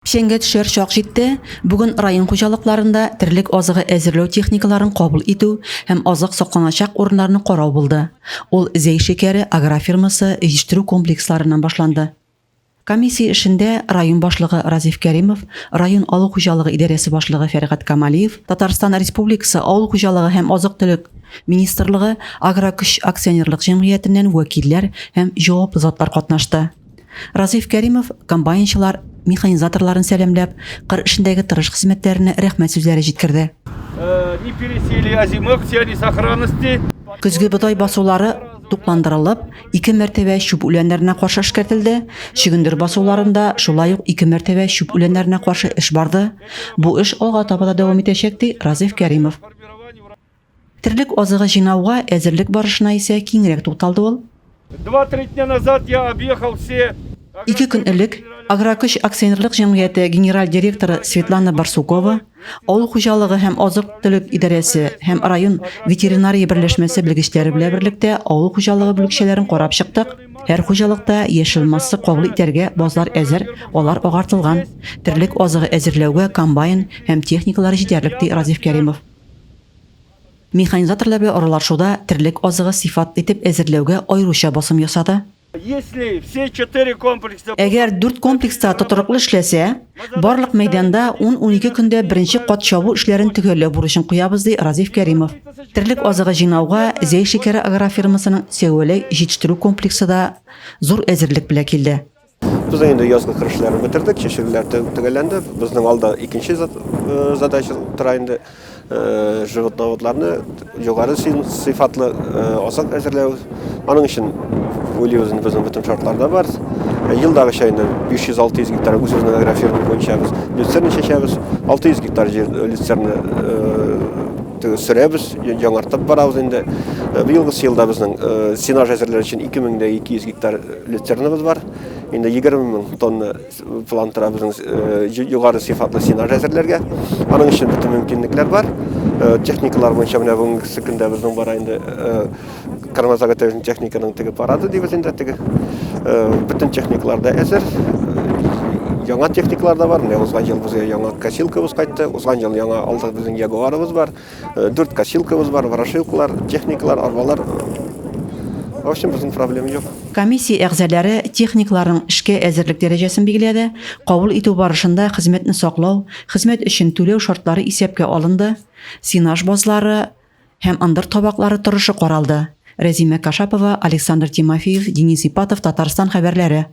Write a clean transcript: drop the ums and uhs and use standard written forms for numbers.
Пешенге төшер чак җитте. Бүген район хуҗалыкларында тирлек азыгы әзерләү техникаларын кабул итү һәм азык сакланачак урыннарны карау булды. Ул Зәй шәкәре агрофирмасы җитештерү комплексларыннан башланды. Комиссия эшендә район башлыгы Разиф Кәримов, район авыл хуҗалыгы идарәсе башлыгы Фәргать Камалиев, Татарстан Республикасы авыл хуҗалыгы һәм азык-төлек министрлыгы Агрокөч акционерлык җәмгыятеннән вәкилләр һәм җаваплы затлар катнашты. Разиф Кәримов комбайнчылар, механизаторларын сәламләп, кыр эшендәге тырыш хезмәтләренә рәхмәт сүзләре җиткерде. Не пересели озимых, все они сохранности. Көзге бодай басулары тупландырылып, 2 мәртәбә чүп үләннәренә каршы эшкәртелде. Чөгендер басуларында шулай ук 2 мәртәбә чүп үләннәренә каршы эш барды. Бу эш алга таба да дәвам итәчәк ди Разиф Кәримов. Тирлек азыгы җинауга әзерлек барышына исә киңрәк тукталды ул. 2-3 дня назад я объехал все. 2 көн элек Агрокөч акционерлык җәмгыяте генераль директоры Светлана Барсукова, авыл хуҗалыгы һәм азык-төлек идарәсе һәм район ветеринария берләшмәсе белгечләре белән берлектә авыл хуҗалыгы бүлекчәләрен карап чыктык. Һәр хуҗалыкта яшел масса кабул итәргә базлар әзер, алар агартылган. Тирлек азыгы әзерләүгә комбайн һәм техникалар җитәрлек ди Разиф Кәримов. Механизаторлар белән аралашуда тирлек азыгы сыйфат итеп әзерләүгә аеруча басым ясады. Если все 4 комплекса... Әгәр 4 комплекста тотырыклы эшләсә, барлык мәйданда 10-12 көндә беренче кат чабу эшләрен төгәлләү бурычын куябыз ди Разиф Кәримов. Тирлек азыгы җинауга Зәй шәкәре агрофирмасының Сәүләй җитештерү комплексы да зур әзерлек белән килде. Biz endi yazgı kırışlarını bitirdik, çeşitliler tügelendi. Bizning alda ikinci задача turayında животноводlarını yukarı sıfatlı azık әзерләү. Onun için ойлойбыз, bizim bütün şartlarda var. Yıldağı şeyinde 500-600 гектар өзіміздің агрофирма бойынша біз лütserni шешеміз, 600 гектар жер лütserni сүрәбіз, жаңартып барабыз енді. Биылғы жылда біздің сенаж әзерлер үшін 2200 гектар лütserimiz бар. Енді 20.000 тонна план тұра біздің жоғары сыйфатлы сенаж әзерлерге. Оның үшін bütün мүмкіндіктер бар. Техникалар бойынша мына бүгінгі күнде біздің бар енді кармазагатажын техниканың тігі парады дейбіз енді тігі. Bütün техникалар да әзір. Яңа техникалар да бар. Узган жыл бізге яңа косилкабыз қайтты. Узган жыл яңа алдық біздің ягуарыбыз бар. 4 косилкабыз бар, ворошилкалар, техникалар, арбалар. В общем, біздің проблема жоқ. Комиссия әгъзалары техникларның эшкә әзерлек дәрәҗәсен билгеләде. Кабул итү барышында хезмәтне саклау, хезмәт өчен түләү шартлары исәпкә алынды. Синаж базлары һәм андыр табаклары торышы каралды. Рәзимә Кашапова, Александр Тимофеев, Денис Ипатов, Татарстан хәбәрләре.